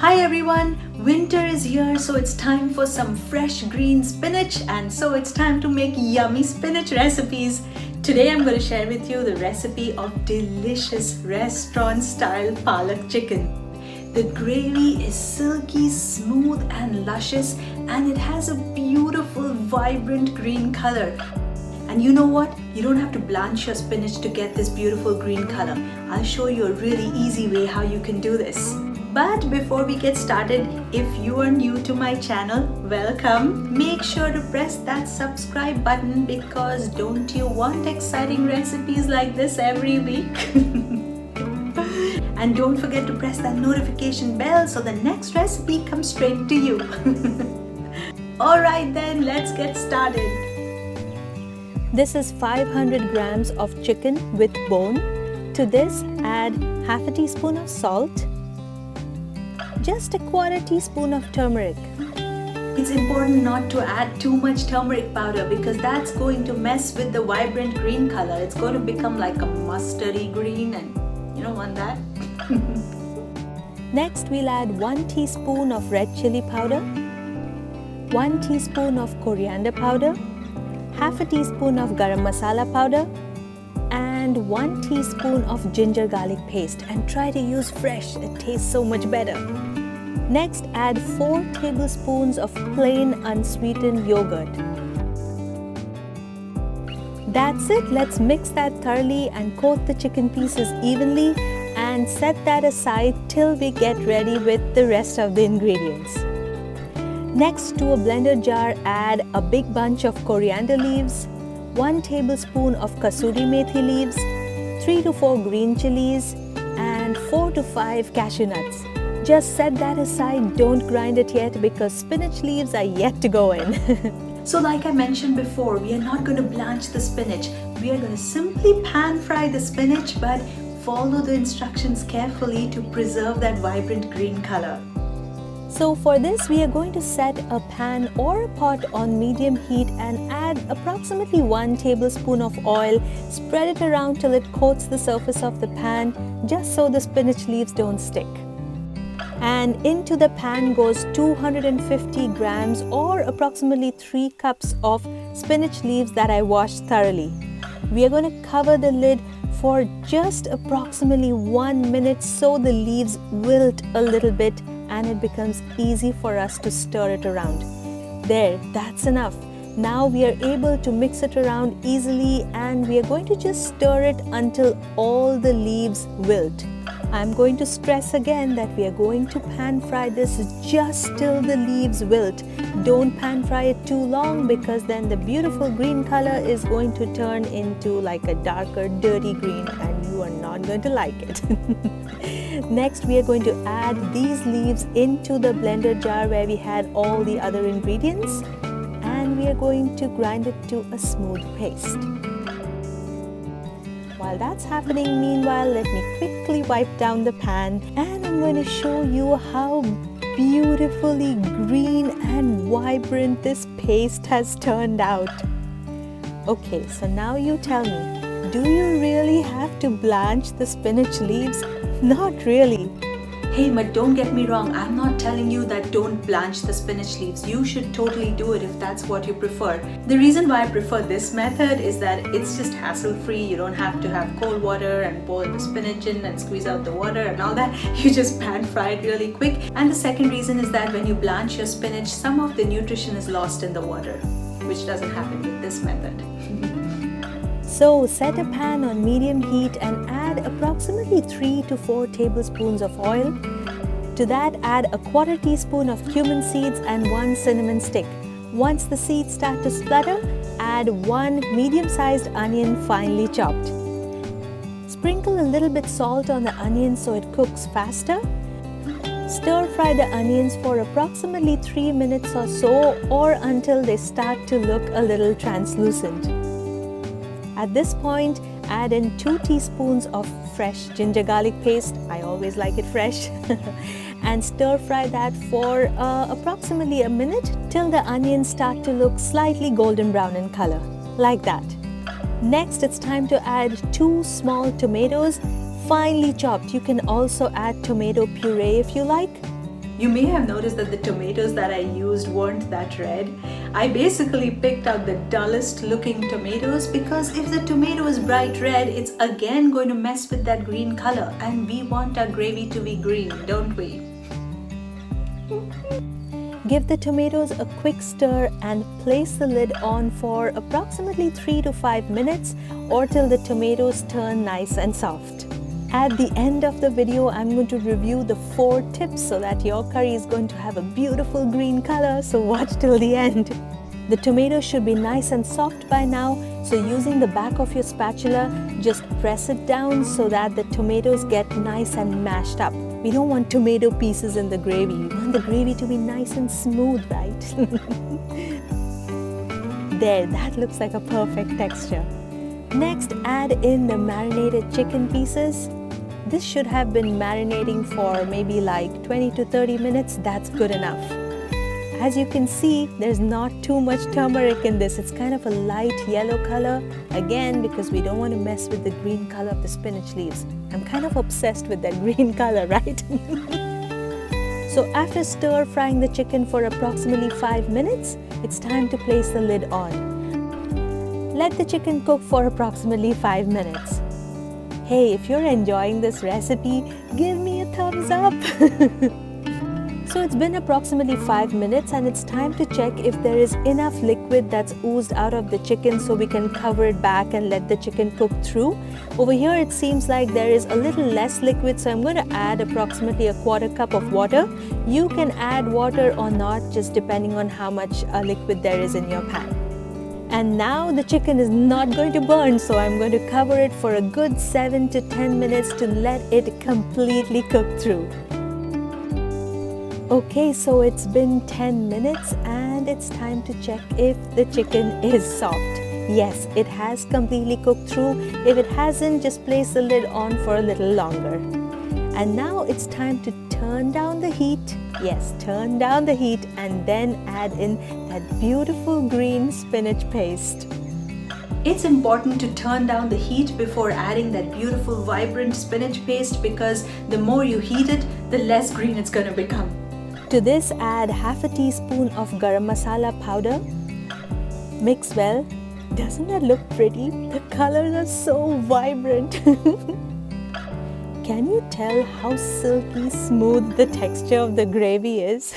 Hi everyone, winter is here, so it's time for some fresh green spinach, and so it's time to make yummy spinach recipes. Today I'm going to share with you the recipe of delicious restaurant style Palak chicken. The gravy is silky, smooth and luscious, and it has a beautiful vibrant green color. And you know what? You don't have to blanch your spinach to get this beautiful green color. I'll show you a really easy way how you can do this. But before we get started, if you are new to my channel, welcome. Make sure to press that subscribe button because don't you want exciting recipes like this every week? And don't forget to press that notification bell so the next recipe comes straight to you. Alright then, let's get started. This is 500 grams of chicken with bone. To this, add half a teaspoon of salt, just a quarter teaspoon of turmeric. It's important not to add too much turmeric powder because that's going to mess with the vibrant green color. It's going to become like a mustardy green and you don't want that. Next, we'll add 1 teaspoon of red chilli powder, 1 teaspoon of coriander powder, half a teaspoon of garam masala powder, and 1 teaspoon of ginger garlic paste, and try to use fresh, it tastes so much better. Next, add 4 tablespoons of plain unsweetened yogurt. That's it, let's mix that thoroughly and coat the chicken pieces evenly and set that aside till we get ready with the rest of the ingredients. Next, to a blender jar, add a big bunch of coriander leaves, 1 tablespoon of Kasuri methi leaves, 3 to 4 green chillies, and 4 to 5 cashew nuts. Just set that aside, don't grind it yet because spinach leaves are yet to go in. So like I mentioned before, we are not going to blanch the spinach. We are going to simply pan fry the spinach, but follow the instructions carefully to preserve that vibrant green color. So for this, we are going to set a pan or a pot on medium heat and add approximately 1 tablespoon of oil. Spread it around till it coats the surface of the pan, just so the spinach leaves don't stick. And into the pan goes 250 grams or approximately 3 cups of spinach leaves that I washed thoroughly. We are going to cover the lid for just approximately 1 minute so the leaves wilt a little bit and it becomes easy for us to stir it around. There, that's enough. Now we are able to mix it around easily and we are going to just stir it until all the leaves wilt. I'm going to stress again that we are going to pan fry this just till the leaves wilt. Don't pan fry it too long because then the beautiful green color is going to turn into like a darker dirty green and you are not going to like it. Next, we are going to add these leaves into the blender jar where we had all the other ingredients and we are going to grind it to a smooth paste. While that's happening, meanwhile, let me quickly wipe down the pan and I'm going to show you how beautifully green and vibrant this paste has turned out. Okay, so now you tell me, do you really have to blanch the spinach leaves? Not really. Hey, but don't get me wrong, I'm not telling you that don't blanch the spinach leaves. You should totally do it if that's what you prefer. The reason why I prefer this method is that it's just hassle-free. You don't have to have cold water and pour the spinach in and squeeze out the water and all that. You just pan fry it really quick. And the second reason is that when you blanch your spinach, some of the nutrition is lost in the water, which doesn't happen with this method. So set a pan on medium heat and add approximately 3 to 4 tablespoons of oil. To that, add a quarter teaspoon of cumin seeds and 1 cinnamon stick. Once the seeds start to splutter, add 1 medium-sized onion finely chopped. Sprinkle a little bit salt on the onion so it cooks faster. Stir fry the onions for approximately 3 minutes or so or until they start to look a little translucent. At this point, add in 2 teaspoons of fresh ginger garlic paste. I always like it fresh. And stir fry that for approximately a minute till the onions start to look slightly golden brown in color, like that. Next, it's time to add 2 small tomatoes, finely chopped. You can also add tomato puree if you like. You may have noticed that the tomatoes that I used weren't that red. I basically picked out the dullest looking tomatoes because if the tomato is bright red, it's again going to mess with that green color, and we want our gravy to be green, don't we? Give the tomatoes a quick stir and place the lid on for approximately 3 to 5 minutes or till the tomatoes turn nice and soft. At the end of the video, I'm going to review the 4 tips so that your curry is going to have a beautiful green color, so watch till the end. The tomatoes should be nice and soft by now, so using the back of your spatula, just press it down so that the tomatoes get nice and mashed up. We don't want tomato pieces in the gravy. We want the gravy to be nice and smooth, right? There, that looks like a perfect texture. Next, add in the marinated chicken pieces. This should have been marinating for maybe like 20 to 30 minutes. That's good enough. As you can see, there's not too much turmeric in this. It's kind of a light yellow color. Again, because we don't want to mess with the green color of the spinach leaves. I'm kind of obsessed with that green color, right? So after stir frying the chicken for approximately 5 minutes, it's time to place the lid on. Let the chicken cook for approximately 5 minutes. Hey, if you're enjoying this recipe, give me a thumbs up. So it's been approximately 5 minutes and it's time to check if there is enough liquid that's oozed out of the chicken so we can cover it back and let the chicken cook through. Over here it seems like there is a little less liquid, so I'm going to add approximately 1/4 cup of water. You can add water or not, just depending on how much liquid there is in your pan. And now the chicken is not going to burn, so I'm going to cover it for a good 7 to 10 minutes to let it completely cook through. Okay, so it's been 10 minutes and it's time to check if the chicken is soft. Yes, it has completely cooked through. If it hasn't, just place the lid on for a little longer. And now it's time to turn down the heat. Yes, turn down the heat and then add in that beautiful green spinach paste. It's important to turn down the heat before adding that beautiful vibrant spinach paste because the more you heat it, the less green it's going to become. To this, add half a teaspoon of garam masala powder. Mix well. Doesn't that look pretty? The colors are so vibrant. Can you tell how silky smooth the texture of the gravy is?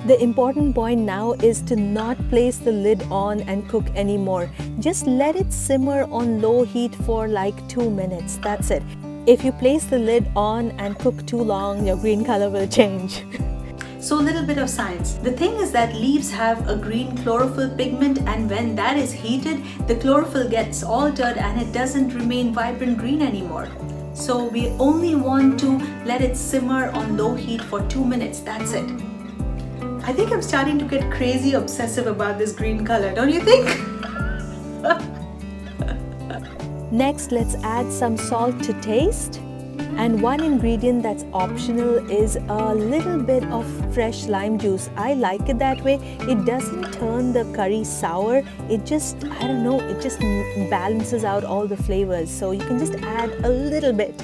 The important point now is to not place the lid on and cook anymore. Just let it simmer on low heat for like 2 minutes. That's it. If you place the lid on and cook too long, your green color will change. So a little bit of science. The thing is that leaves have a green chlorophyll pigment, and when that is heated, the chlorophyll gets altered and it doesn't remain vibrant green anymore. So we only want to let it simmer on low heat for 2 minutes. That's it. I think I'm starting to get crazy obsessive about this green color, don't you think? Next, let's add some salt to taste. And one ingredient that's optional is a little bit of fresh lime juice. I like it that way. It doesn't turn the curry sour. It just, I don't know, it just balances out all the flavors. So you can just add a little bit.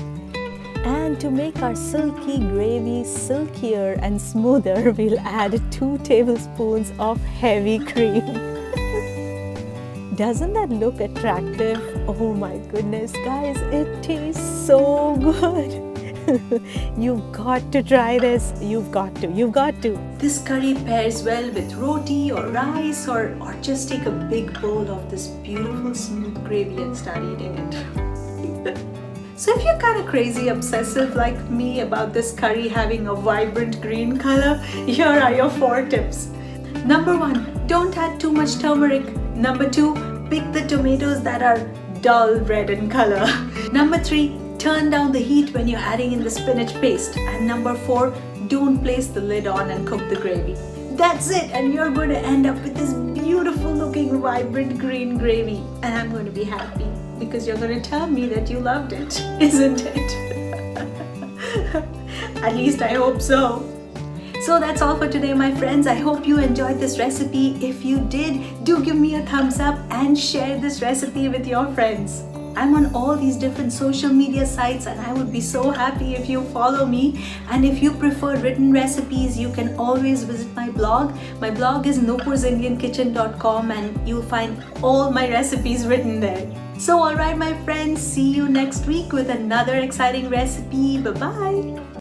And to make our silky gravy silkier and smoother, we'll add 2 tablespoons of heavy cream. Doesn't that look attractive? Oh my goodness, guys, it tastes so good. You've got to try this. You've got to. This curry pairs well with roti or rice, or just take a big bowl of this beautiful smooth gravy and start eating it. So if you're kind of crazy obsessive like me about this curry having a vibrant green color, here are your 4 tips. Number 1, don't add too much turmeric. Number 2, pick the tomatoes that are dull red in color. Number 3, turn down the heat when you're adding in the spinach paste. And number 4, don't place the lid on and cook the gravy. That's it, and you're going to end up with this beautiful looking vibrant green gravy. And I'm going to be happy because you're going to tell me that you loved it, isn't it? At least I hope so. So that's all for today, my friends. I hope you enjoyed this recipe. If you did, do give me a thumbs up and share this recipe with your friends. I'm on all these different social media sites, and I would be so happy if you follow me. And if you prefer written recipes, you can always visit my blog. My blog is nupursindiankitchen.com, and you'll find all my recipes written there. So alright my friends, see you next week with another exciting recipe. Bye bye.